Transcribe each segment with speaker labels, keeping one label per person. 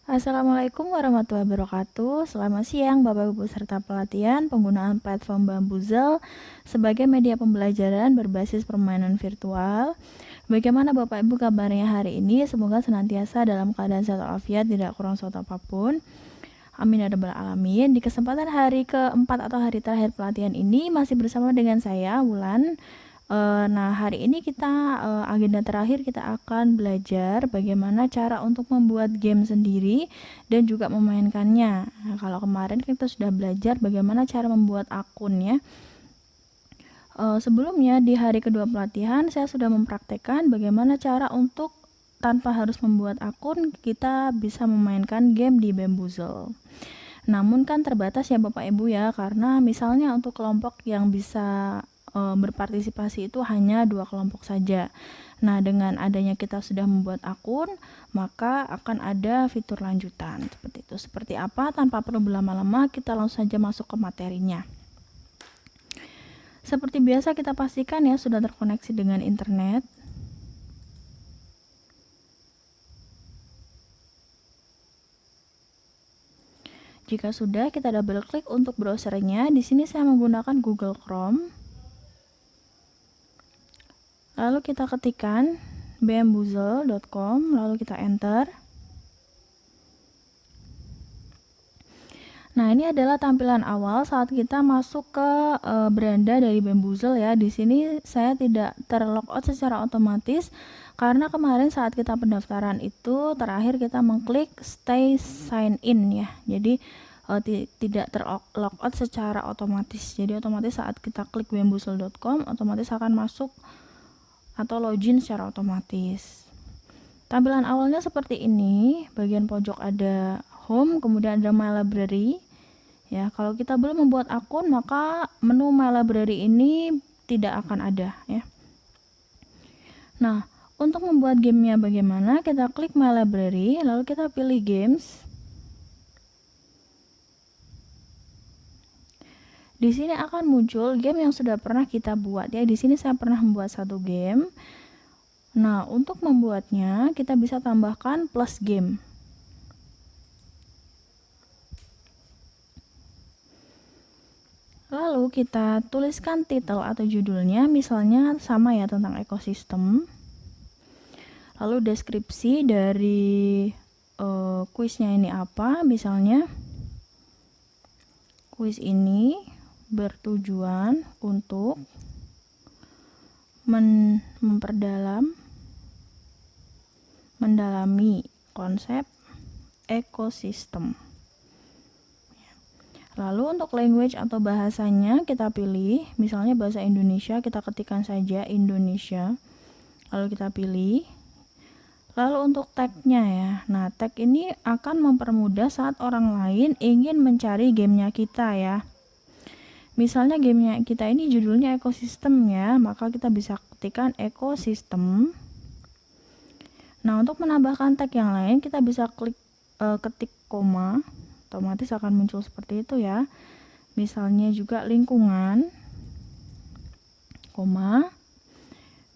Speaker 1: Assalamualaikum warahmatullahi wabarakatuh. Selamat siang Bapak Ibu peserta pelatihan penggunaan platform Bambuzel sebagai media pembelajaran berbasis permainan virtual. Bagaimana Bapak Ibu kabarnya hari ini? Semoga senantiasa dalam keadaan sehat walafiat, tidak kurang suatu apapun. Amin ya rabbal alamin. Di kesempatan hari keempat atau hari terakhir pelatihan ini masih bersama dengan saya Wulan. Nah, hari ini kita agenda terakhir kita akan belajar bagaimana cara untuk membuat game sendiri dan juga memainkannya. Nah, kalau kemarin kita sudah belajar bagaimana cara membuat akun ya. Sebelumnya di hari kedua pelatihan saya sudah mempraktekkan bagaimana cara untuk tanpa harus membuat akun kita bisa memainkan game di Bambuzel. Namun kan terbatas ya Bapak Ibu ya, karena misalnya untuk kelompok yang bisa berpartisipasi itu hanya 2 kelompok saja. Nah, dengan adanya kita sudah membuat akun, maka akan ada fitur lanjutan seperti itu. Seperti apa? Tanpa perlu berlama-lama, kita langsung saja masuk ke materinya. Seperti biasa kita pastikan ya sudah terkoneksi dengan internet. Jika sudah, kita double klik untuk browsernya. Di sini saya menggunakan Google Chrome. Lalu kita ketikkan bambuzel.com, lalu kita enter. Nah, ini adalah tampilan awal saat kita masuk ke beranda dari Bambuzel ya. Di sini saya tidak terlogout secara otomatis karena kemarin saat kita pendaftaran itu terakhir kita mengklik stay sign in ya. Jadi tidak terlogout secara otomatis. Jadi otomatis saat kita klik bambuzel.com otomatis akan masuk atau login secara otomatis. Tampilan awalnya seperti ini. Bagian pojok ada home, kemudian ada my library. Ya, kalau kita belum membuat akun maka menu My Library ini tidak akan ada ya. Nah, untuk membuat gamenya bagaimana? Kita klik My Library, lalu kita pilih Games. Di sini akan muncul game yang sudah pernah kita buat ya. Di sini saya pernah membuat satu game. Nah, untuk membuatnya kita bisa tambahkan plus game. Lalu kita tuliskan title atau judulnya, misalnya sama ya tentang ekosistem. Lalu deskripsi dari kuisnya ini apa, misalnya kuis ini bertujuan untuk mendalami konsep ekosistem. Lalu untuk language atau bahasanya kita pilih, misalnya bahasa Indonesia, kita ketikkan saja Indonesia. Lalu kita pilih. Lalu untuk tag-nya ya. Nah, tag ini akan mempermudah saat orang lain ingin mencari gamenya kita ya. Misalnya gamenya kita ini judulnya ekosistem ya, maka kita bisa ketikkan ekosistem. Nah, untuk menambahkan tag yang lain kita bisa ketik koma. Otomatis akan muncul seperti itu ya. Misalnya juga lingkungan, koma,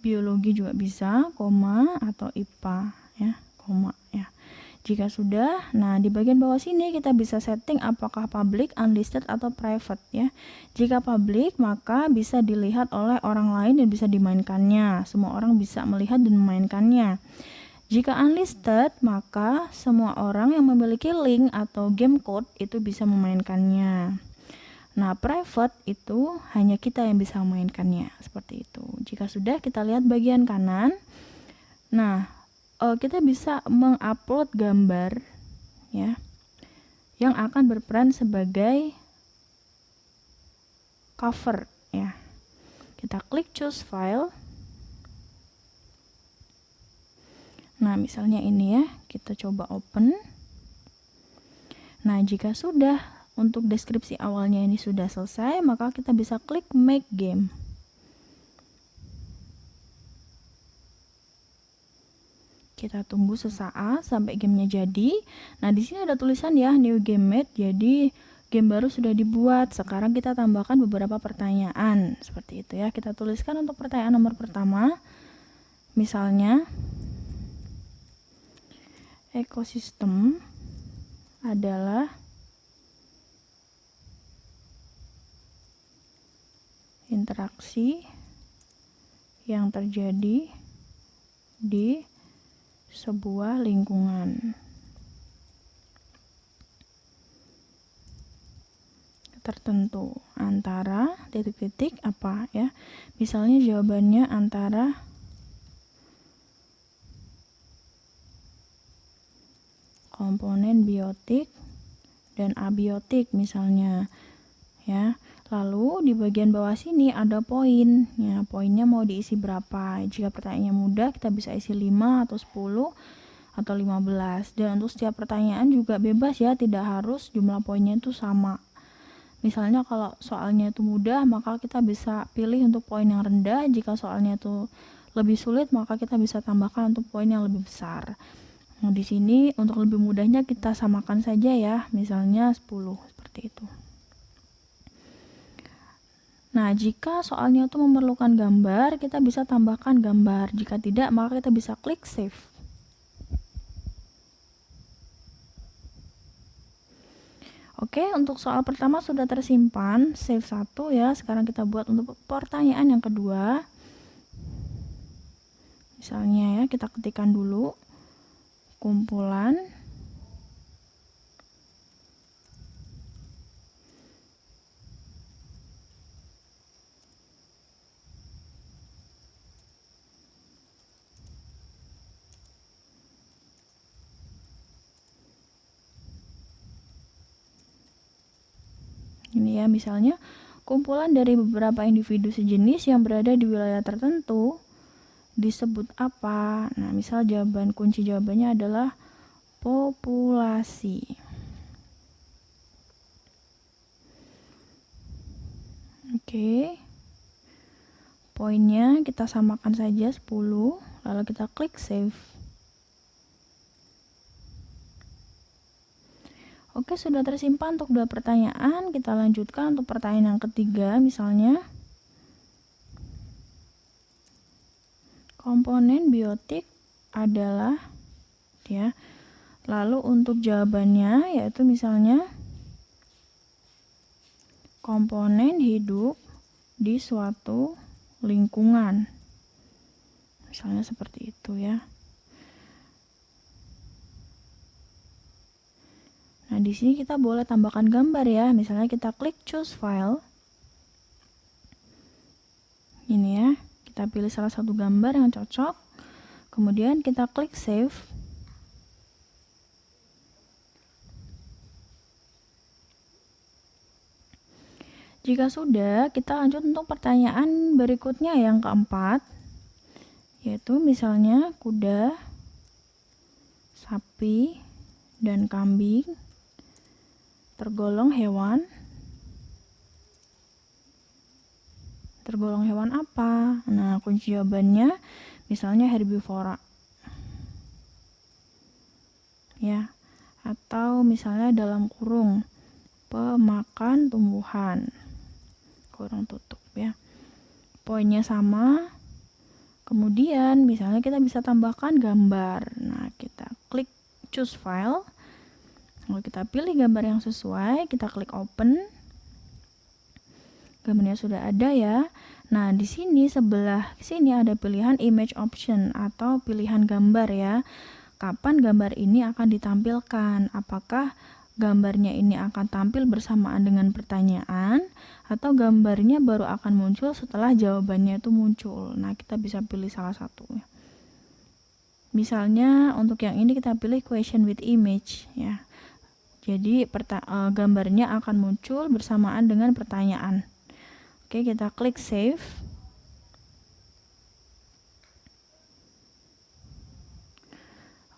Speaker 1: biologi juga bisa, koma, atau IPA ya, koma ya. Jika sudah, nah di bagian bawah sini kita bisa setting apakah public, unlisted, atau private ya. Jika public maka bisa dilihat oleh orang lain dan bisa dimainkannya. Semua orang bisa melihat dan memainkannya. Jika unlisted, maka semua orang yang memiliki link atau game code itu bisa memainkannya. Nah, private itu hanya kita yang bisa memainkannya, seperti itu. Jika sudah, kita lihat bagian kanan. Nah, kita bisa mengupload gambar ya, yang akan berperan sebagai cover ya. Kita klik choose file. Nah, misalnya ini ya, kita coba open. Nah, jika sudah untuk deskripsi awalnya ini sudah selesai, maka kita bisa klik make game. Kita tunggu sesaat sampai gamenya jadi. Nah, di sini ada tulisan ya new game made, jadi game baru sudah dibuat. Sekarang kita tambahkan beberapa pertanyaan seperti itu ya. Kita tuliskan untuk pertanyaan nomor pertama, misalnya ekosistem adalah interaksi yang terjadi di sebuah lingkungan tertentu antara titik-titik apa ya. Misalnya jawabannya antara komponen biotik dan abiotik misalnya ya. Lalu di bagian bawah sini ada poin ya, poinnya mau diisi berapa. Jika pertanyaannya mudah kita bisa isi 5 atau 10 atau 15. Dan untuk setiap pertanyaan juga bebas ya, tidak harus jumlah poinnya itu sama. Misalnya kalau soalnya itu mudah, maka kita bisa pilih untuk poin yang rendah. Jika soalnya itu lebih sulit, maka kita bisa tambahkan untuk poin yang lebih besar. Nah, di sini untuk lebih mudahnya kita samakan saja ya, misalnya 10 seperti itu. Nah, jika soalnya itu memerlukan gambar, kita bisa tambahkan gambar. Jika tidak, maka kita bisa klik save. Oke, untuk soal pertama sudah tersimpan, save 1 ya. Sekarang kita buat untuk pertanyaan yang kedua. Misalnya ya, kita ketikkan dulu kumpulan ini ya, misalnya kumpulan dari beberapa individu sejenis yang berada di wilayah tertentu disebut apa? Nah, misal kunci jawabannya adalah populasi. Oke. Poinnya kita samakan saja 10, lalu kita klik save. Oke, sudah tersimpan untuk 2 pertanyaan. Kita lanjutkan untuk pertanyaan yang ketiga, misalnya komponen biotik adalah ya. Lalu untuk jawabannya yaitu misalnya komponen hidup di suatu lingkungan. Misalnya seperti itu ya. Nah, di sini kita boleh tambahkan gambar ya. Misalnya kita klik choose file. Ini ya, kita pilih salah satu gambar yang cocok. Kemudian kita klik save. Jika sudah, kita lanjut untuk pertanyaan berikutnya yang keempat, yaitu misalnya kuda, sapi, dan kambing tergolong hewan apa? Nah, kunci jawabannya misalnya herbivora ya, atau misalnya dalam kurung pemakan tumbuhan, kurung tutup ya. Poinnya sama. Kemudian misalnya kita bisa tambahkan gambar. Nah, kita klik choose file. Lalu kita pilih gambar yang sesuai, kita klik open. Gambarnya sudah ada ya. Nah, di sini sebelah sini ada pilihan image option atau pilihan gambar ya. Kapan gambar ini akan ditampilkan? Apakah gambarnya ini akan tampil bersamaan dengan pertanyaan atau gambarnya baru akan muncul setelah jawabannya itu muncul? Nah, kita bisa pilih salah satu ya. Misalnya untuk yang ini kita pilih question with image ya. Jadi gambarnya akan muncul bersamaan dengan pertanyaan. Oke, kita klik save.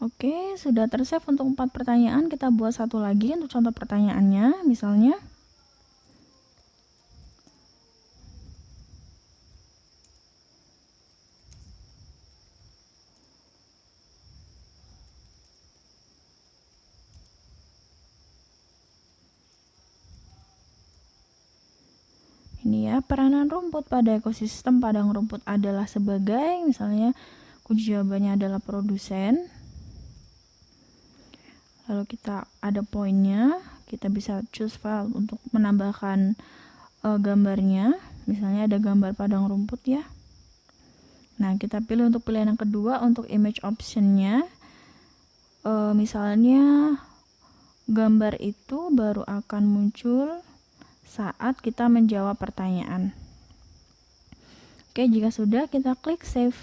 Speaker 1: Oke, sudah tersave untuk 4 pertanyaan. Kita buat satu lagi untuk contoh pertanyaannya. Misalnya ini ya, peranan rumput pada ekosistem padang rumput adalah sebagai, misalnya kunci jawabannya adalah produsen. lalu kita ada poinnya, kita bisa choose file untuk menambahkan gambarnya. Misalnya ada gambar padang rumput ya. Nah, kita pilih untuk pilihan yang kedua untuk image optionnya. Misalnya gambar itu baru akan muncul saat kita menjawab pertanyaan. Oke, jika sudah, kita klik save.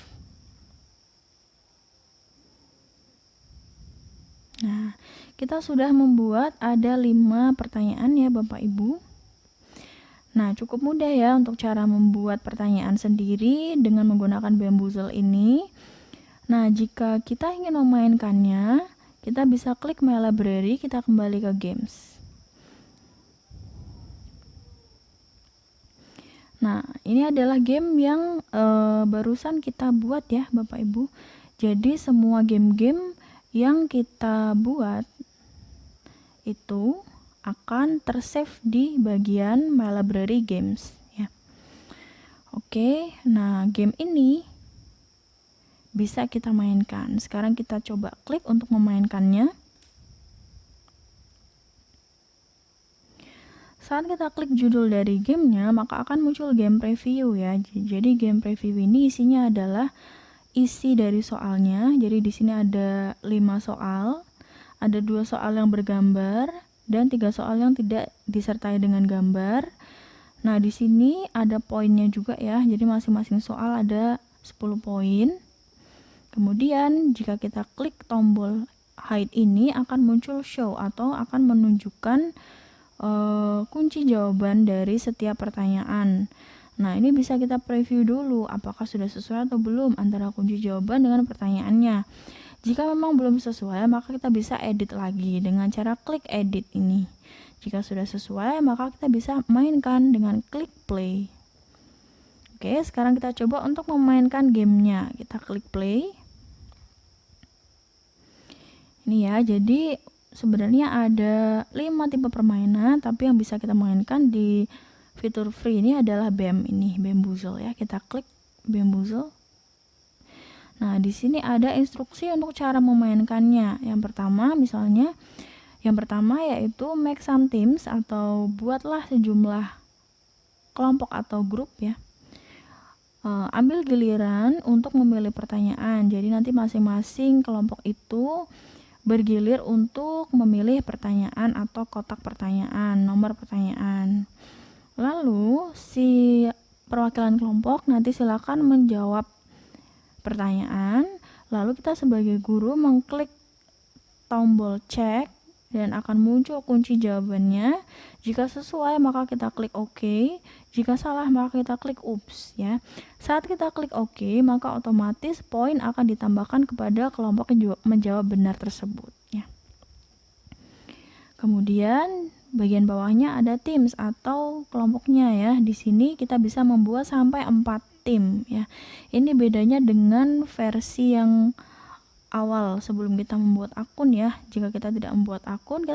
Speaker 1: Nah, kita sudah membuat ada 5 pertanyaan ya Bapak Ibu. Nah, cukup mudah ya untuk cara membuat pertanyaan sendiri dengan menggunakan Bamboozle ini. Nah, jika kita ingin memainkannya, kita bisa klik My Library, kita kembali ke Games. Nah, ini adalah game yang barusan kita buat ya Bapak Ibu. Jadi semua game-game yang kita buat itu akan tersave di bagian My Library Games ya. Oke, nah game ini bisa kita mainkan. Sekarang kita coba klik untuk memainkannya. Saat kita klik judul dari gamenya, maka akan muncul game preview ya. Jadi game preview ini isinya adalah isi dari soalnya. Jadi di sini ada 5 soal, ada 2 soal yang bergambar dan 3 soal yang tidak disertai dengan gambar. Nah, di sini ada poinnya juga ya. Jadi masing-masing soal ada 10 poin. Kemudian jika kita klik tombol hide ini akan muncul show atau akan menunjukkan kunci jawaban dari setiap pertanyaan. Nah, ini bisa kita preview dulu apakah sudah sesuai atau belum antara kunci jawaban dengan pertanyaannya. Jika memang belum sesuai, maka kita bisa edit lagi dengan cara klik edit ini. Jika sudah sesuai, maka kita bisa mainkan dengan klik play. Oke, sekarang kita coba untuk memainkan gamenya. Kita klik play. Ini ya, jadi sebenarnya ada 5 tipe permainan, tapi yang bisa kita mainkan di fitur free ini adalah Bamboozle ya. Kita klik Bamboozle. Nah, di sini ada instruksi untuk cara memainkannya. Yang pertama yaitu make some teams atau buatlah sejumlah kelompok atau grup ya. Ambil giliran untuk memilih pertanyaan. Jadi nanti masing-masing kelompok itu bergilir untuk memilih pertanyaan atau kotak pertanyaan, nomor pertanyaan. Lalu si perwakilan kelompok nanti silakan menjawab pertanyaan, lalu kita sebagai guru mengklik tombol cek dan akan muncul kunci jawabannya. Jika sesuai maka kita klik OK, jika salah maka kita klik oops ya. Saat kita klik OK maka otomatis poin akan ditambahkan kepada kelompok yang menjawab benar tersebut ya. Kemudian bagian bawahnya ada teams atau kelompoknya ya. Di sini kita bisa membuat sampai 4 tim ya. Ini bedanya dengan versi yang awal sebelum kita membuat akun ya. Jika kita tidak membuat akun,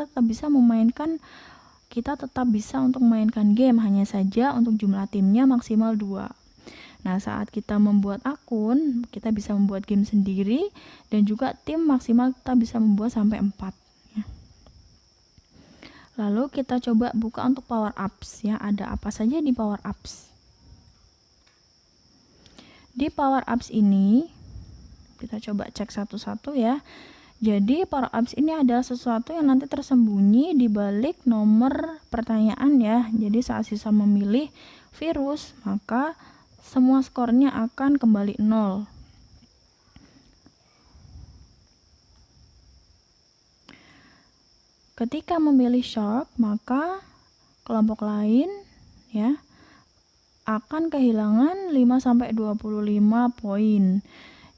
Speaker 1: kita tetap bisa untuk memainkan game, hanya saja untuk jumlah timnya maksimal 2. Nah, saat kita membuat akun, kita bisa membuat game sendiri dan juga tim maksimal kita bisa membuat sampai 4 ya. Lalu kita coba buka untuk power ups ya. Ada apa saja di power ups? Di power ups ini kita coba cek satu-satu ya. Jadi power ups ini adalah sesuatu yang nanti tersembunyi di balik nomor pertanyaan ya. Jadi saat siswa memilih virus, maka semua skornya akan kembali 0. Ketika memilih shark, maka kelompok lain ya akan kehilangan 5-25 poin.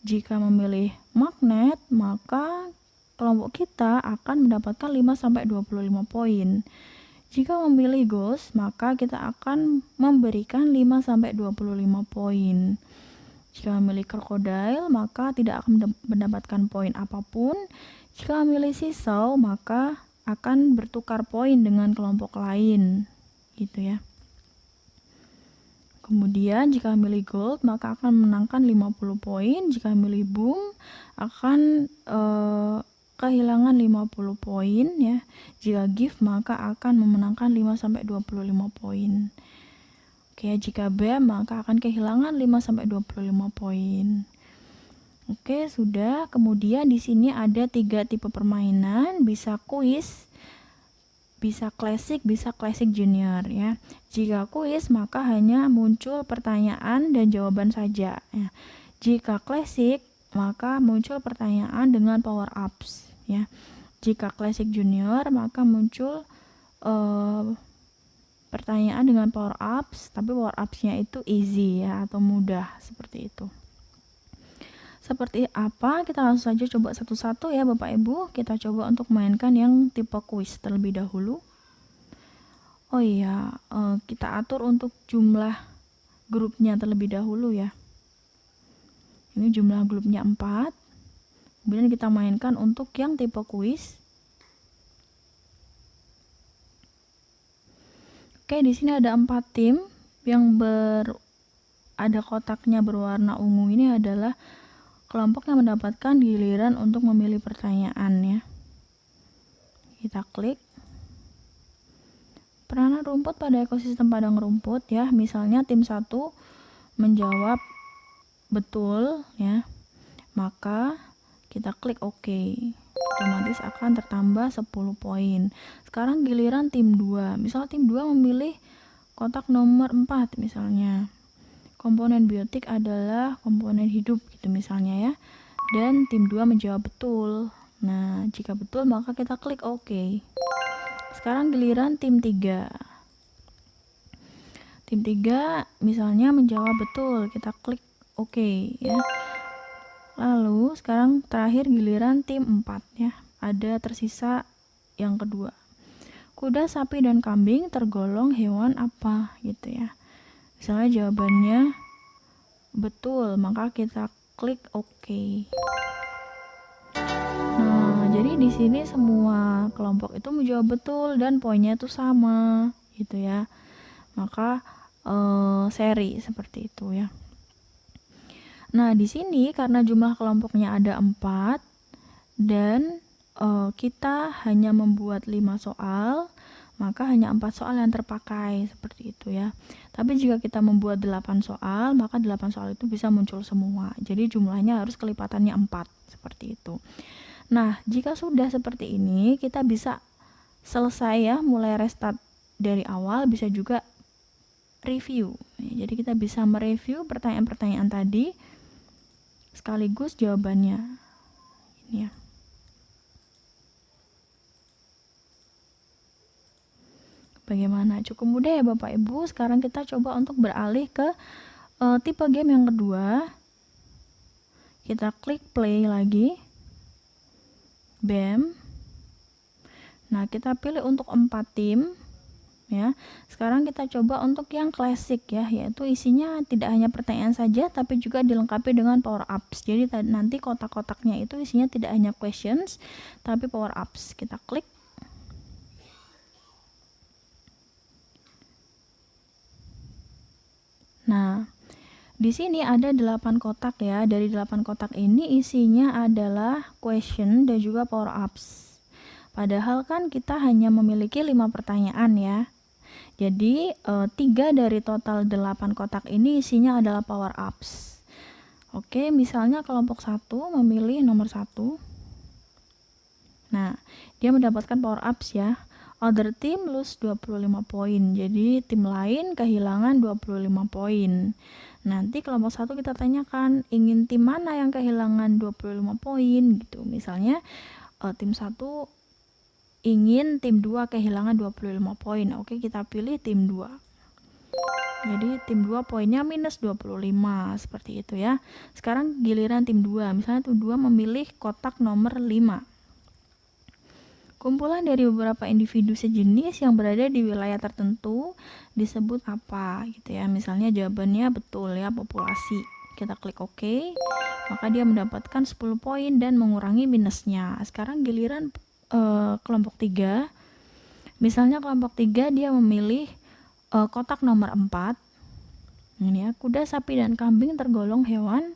Speaker 1: Jika memilih magnet, maka kelompok kita akan mendapatkan 5-25 poin. Jika memilih ghost, maka kita akan memberikan 5-25 poin. Jika memilih crocodile, maka tidak akan mendapatkan poin apapun. Jika memilih sisau, maka akan bertukar poin dengan kelompok lain, gitu ya. Kemudian jika memilih gold maka akan menangkan 50 poin. Jika memilih boom akan kehilangan 50 poin ya. Jika gift maka akan memenangkan 5-25 poin. Oke, jika BEM maka akan kehilangan 5-25 poin. Oke, sudah. Kemudian di sini ada 3 tipe permainan, bisa kuis, bisa classic junior ya. Jika kuis maka hanya muncul pertanyaan dan jawaban saja ya. Jika classic maka muncul pertanyaan dengan power ups ya. Jika classic junior maka muncul pertanyaan dengan power ups, tapi power upsnya itu easy ya, atau mudah, seperti itu. Seperti apa? Kita langsung saja coba satu-satu ya Bapak Ibu. Kita coba untuk mainkan yang tipe kuis terlebih dahulu. Oh iya, kita atur untuk jumlah grupnya terlebih dahulu ya. Ini jumlah grupnya 4. Kemudian kita mainkan untuk yang tipe kuis. Oke, di sini ada 4 tim yang ada kotaknya berwarna ungu. Ini adalah kelompok yang mendapatkan giliran untuk memilih pertanyaan ya. Kita klik. Peranan rumput pada ekosistem padang rumput ya. Misalnya tim 1 menjawab betul ya. Maka kita klik OK. Otomatis akan tertambah 10 poin. Sekarang giliran tim 2. Misal tim 2 memilih kotak nomor 4 misalnya. Komponen biotik adalah komponen hidup gitu misalnya ya. Dan tim 2 menjawab betul. Nah, jika betul maka kita klik OK. Sekarang giliran tim 3. Tim 3 misalnya menjawab betul. Kita klik OK ya. Lalu sekarang terakhir giliran tim 4 ya. Ada tersisa yang kedua. Kuda, sapi, dan kambing tergolong hewan apa gitu ya. Misalnya jawabannya betul, maka kita klik OK. Nah, jadi di sini semua kelompok itu menjawab betul dan poinnya itu sama gitu ya. Maka seri seperti itu ya. Nah, di sini karena jumlah kelompoknya ada 4 dan kita hanya membuat 5 soal, maka hanya 4 soal yang terpakai seperti itu ya. Tapi jika kita membuat 8 soal, maka 8 soal itu bisa muncul semua. Jadi jumlahnya harus kelipatannya 4 seperti itu. Nah, jika sudah seperti ini, kita bisa selesai ya, mulai restart dari awal, bisa juga review. Jadi kita bisa mereview pertanyaan-pertanyaan tadi sekaligus jawabannya. Ini ya. Bagaimana? Cukup mudah ya Bapak Ibu. Sekarang kita coba untuk beralih ke tipe game yang kedua. Kita klik play lagi. BEM. Nah, kita pilih untuk 4 tim. Ya, sekarang kita coba untuk yang klasik ya, yaitu isinya tidak hanya pertanyaan saja, tapi juga dilengkapi dengan power ups. Jadi nanti kotak-kotaknya itu isinya tidak hanya questions, tapi power ups. Kita klik. Nah, di sini ada 8 kotak ya. Dari 8 kotak ini isinya adalah question dan juga power ups. Padahal kan kita hanya memiliki 5 pertanyaan ya. Jadi 3 dari total 8 kotak ini isinya adalah power ups. Oke, misalnya kelompok 1 memilih nomor 1. Nah, dia mendapatkan power ups ya. Other team lose 25 poin. Jadi tim lain kehilangan 25 poin. Nanti kelompok 1 kita tanyakan ingin tim mana yang kehilangan 25 poin gitu. Misalnya tim 1 ingin tim 2 kehilangan 25 poin. Oke, kita pilih tim 2. Jadi tim 2 poinnya minus 25 seperti itu ya. Sekarang giliran tim 2. Misalnya tim 2 memilih kotak nomor 5. Kumpulan dari beberapa individu sejenis yang berada di wilayah tertentu disebut apa gitu ya. Misalnya jawabannya betul ya, populasi. Kita klik OK. Maka dia mendapatkan 10 poin dan mengurangi minusnya. Sekarang giliran kelompok 3. Misalnya kelompok 3 dia memilih kotak nomor 4. Ini ya, kuda, sapi, dan kambing tergolong hewan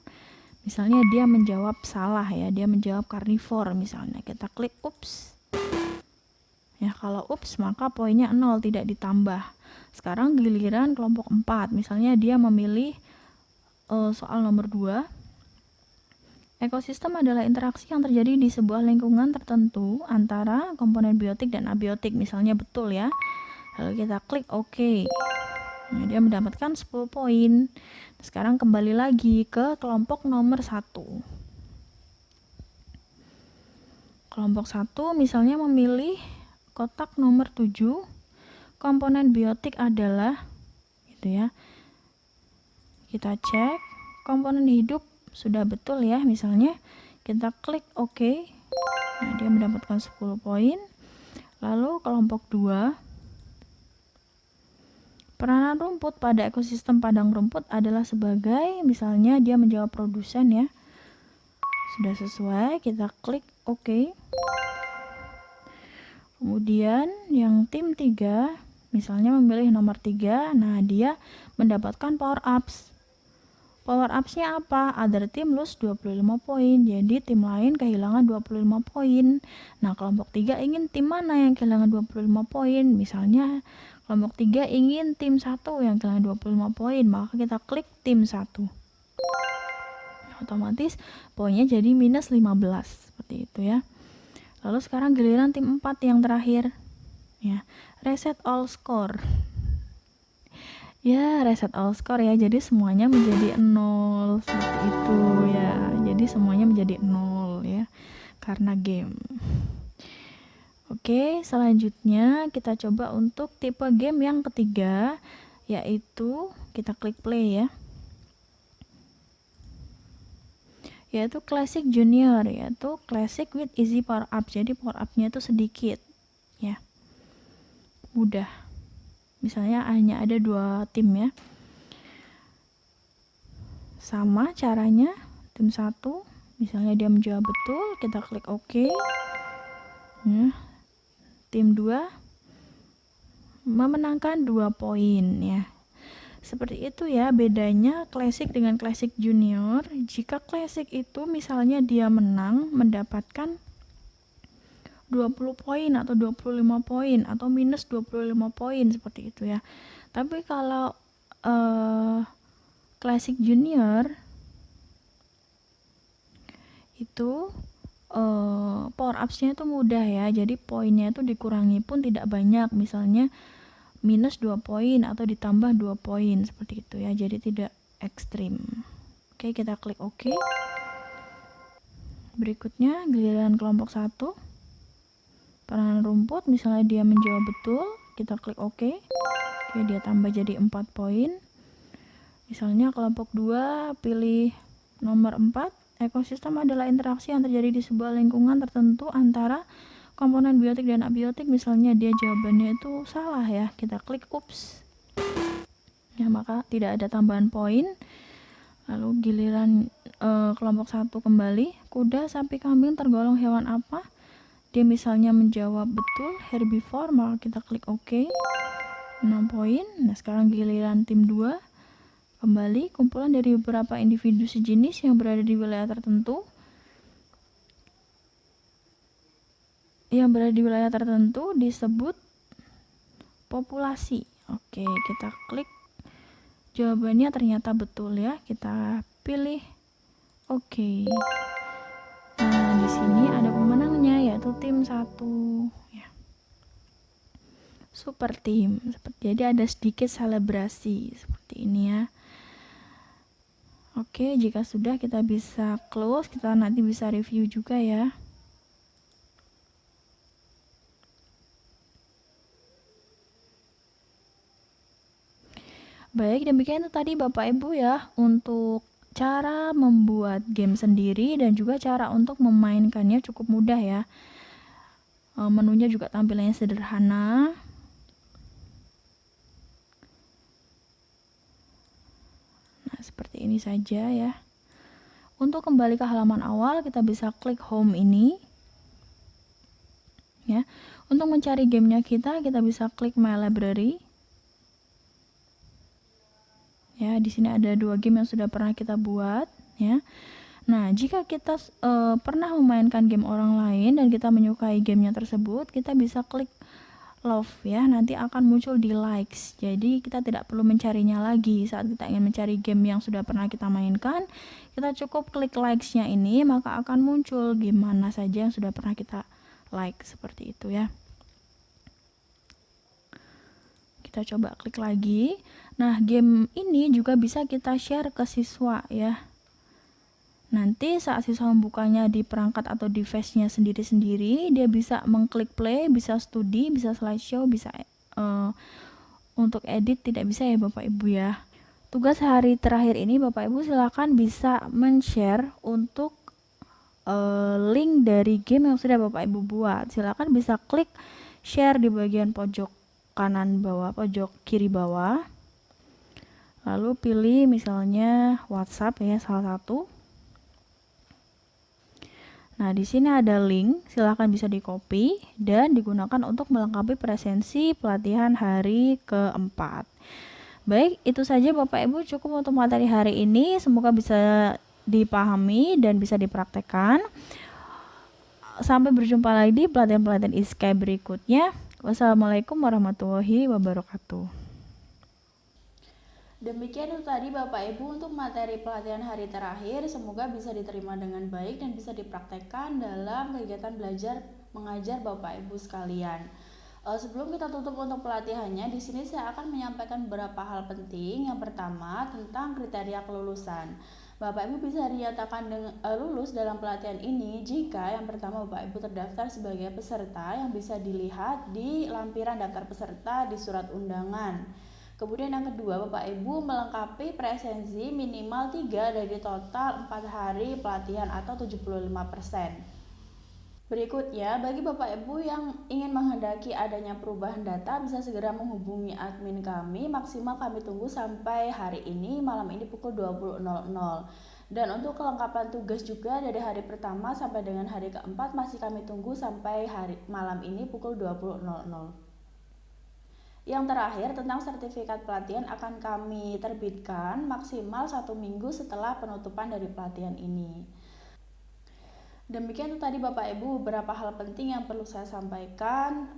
Speaker 1: Misalnya dia menjawab salah ya, dia menjawab carnivore misalnya. Kita klik ups. Ya, kalau ups maka poinnya 0, tidak ditambah. Sekarang giliran kelompok 4. Misalnya dia memilih soal nomor 2. Ekosistem adalah interaksi yang terjadi di sebuah lingkungan tertentu antara komponen biotik dan abiotik. Misalnya betul ya. Lalu kita klik OK. Nah, dia mendapatkan 10 poin. Sekarang kembali lagi ke kelompok nomor 1. Kelompok 1 misalnya memilih kotak nomor 7, komponen biotik adalah gitu ya. Kita cek komponen hidup sudah betul ya, misalnya kita klik OK. Nah, dia mendapatkan 10 poin. Lalu kelompok 2, peranan rumput pada ekosistem padang rumput adalah sebagai, misalnya dia menjawab produsen ya. Sudah sesuai, kita klik OK. Kemudian yang tim 3 misalnya memilih nomor 3. Nah, dia mendapatkan power ups. Power ups-nya apa? Other team lose 25 poin. Jadi tim lain kehilangan 25 poin. Nah, kelompok 3 ingin tim mana yang kehilangan 25 poin? Misalnya kelompok 3 ingin tim 1 yang kehilangan 25 poin. Maka kita klik tim 1. Otomatis poinnya jadi minus 15. Seperti itu ya. Lalu sekarang giliran tim 4 yang terakhir. Ya, reset all score. Ya, reset all score ya. Jadi semuanya menjadi 0 seperti itu ya. Jadi semuanya menjadi 0 ya. Karena game. Oke, selanjutnya kita coba untuk tipe game yang ketiga, yaitu kita klik play ya. Yaitu Classic Junior, yaitu Classic with easy power up. Jadi power up-nya itu sedikit ya. Mudah. Misalnya hanya ada 2 tim ya. Sama caranya, tim 1 misalnya dia menjawab betul, kita klik OK. Ya. Tim 2 memenangkan 2 poin ya. Seperti itu ya bedanya Classic dengan Classic Junior. Jika Classic itu misalnya dia menang mendapatkan 20 poin atau 25 poin atau minus 25 poin seperti itu ya. Tapi kalau Classic Junior itu power ups-nya itu mudah ya. Jadi poinnya itu dikurangi pun tidak banyak. Misalnya minus 2 poin atau ditambah 2 poin seperti itu ya. Jadi tidak ekstrim. Oke, kita klik OK. Berikutnya giliran kelompok 1. Peranan rumput misalnya dia menjawab betul, kita klik OK. Oke, dia tambah jadi 4 poin. Misalnya kelompok 2 pilih nomor 4. Ekosistem adalah interaksi yang terjadi di sebuah lingkungan tertentu antara komponen biotik dan abiotik. Misalnya dia jawabannya itu salah ya, kita klik ups. Ya, maka tidak ada tambahan poin. Lalu giliran kelompok 1 kembali, kuda, sapi, kambing tergolong hewan apa? Dia misalnya menjawab betul herbivore, maka kita klik OK. 6 poin. Nah, sekarang giliran tim 2. Kembali, kumpulan dari beberapa individu sejenis yang berada di wilayah tertentu. Yang berada di wilayah tertentu disebut populasi. Oke, kita klik. Jawabannya ternyata betul ya. Kita pilih OK. Nah, di sini ada pemenangnya yaitu tim 1 ya. Super team. Jadi ada sedikit selebrasi seperti ini ya. Oke, jika sudah kita bisa close, kita nanti bisa review juga ya. Baik, demikian itu tadi Bapak Ibu ya untuk cara membuat game sendiri dan juga cara untuk memainkannya cukup mudah ya. Menunya juga tampilannya sederhana. Nah, seperti ini saja ya. Untuk kembali ke halaman awal, kita bisa klik home ini. Ya. Untuk mencari gamenya kita bisa klik my library. Ya, di sini ada 2 game yang sudah pernah kita buat ya. Nah, jika kita pernah memainkan game orang lain dan kita menyukai gamenya tersebut, kita bisa klik love ya, nanti akan muncul di likes. Jadi kita tidak perlu mencarinya lagi. Saat kita ingin mencari game yang sudah pernah kita mainkan, kita cukup klik likes-nya ini, maka akan muncul game mana saja yang sudah pernah kita like, seperti itu ya. Kita coba klik lagi. Nah, game ini juga bisa kita share ke siswa ya. Nanti saat siswa membukanya di perangkat atau device-nya sendiri-sendiri, dia bisa mengklik play, bisa studi, bisa slideshow, bisa untuk edit tidak bisa ya Bapak Ibu ya. Tugas hari terakhir ini Bapak Ibu silakan bisa men-share untuk link dari game yang sudah Bapak Ibu buat. Silakan bisa klik share di bagian pojok kanan bawah, pojok kiri bawah. Lalu pilih misalnya WhatsApp ya, salah satu. Nah, di sini ada link, silahkan bisa di-copy dan digunakan untuk melengkapi presensi pelatihan hari keempat. Baik, itu saja Bapak Ibu cukup untuk materi hari ini. Semoga bisa dipahami dan bisa dipraktekkan. Sampai berjumpa lagi di pelatihan-pelatihan ISKAI berikutnya. Wassalamualaikum warahmatullahi wabarakatuh.
Speaker 2: Demikian itu tadi Bapak Ibu untuk materi pelatihan hari terakhir. Semoga bisa diterima dengan baik dan bisa dipraktekkan dalam kegiatan belajar mengajar Bapak Ibu sekalian. Sebelum kita tutup untuk pelatihannya, di sini saya akan menyampaikan beberapa hal penting. Yang pertama tentang kriteria kelulusan. Bapak Ibu bisa dinyatakan lulus dalam pelatihan ini jika yang pertama Bapak Ibu terdaftar sebagai peserta yang bisa dilihat di lampiran daftar peserta di surat undangan. Kemudian yang kedua, Bapak Ibu melengkapi presensi minimal 3 dari total 4 hari pelatihan atau 75%. Berikutnya, bagi Bapak Ibu yang ingin menghendaki adanya perubahan data bisa segera menghubungi admin kami. Maksimal kami tunggu sampai hari ini, malam ini pukul 20.00. Dan untuk kelengkapan tugas juga dari hari pertama sampai dengan hari keempat masih kami tunggu sampai hari malam ini pukul 20.00. Yang terakhir, tentang sertifikat pelatihan akan kami terbitkan maksimal 1 minggu setelah penutupan dari pelatihan ini. Demikian itu tadi Bapak Ibu beberapa hal penting yang perlu saya sampaikan.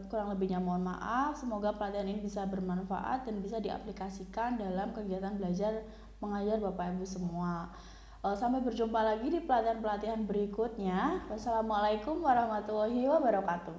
Speaker 2: Kurang lebihnya mohon maaf. Semoga pelatihan ini bisa bermanfaat dan bisa diaplikasikan dalam kegiatan belajar mengajar Bapak Ibu semua. Sampai berjumpa lagi di pelatihan-pelatihan berikutnya. Wassalamualaikum warahmatullahi wabarakatuh.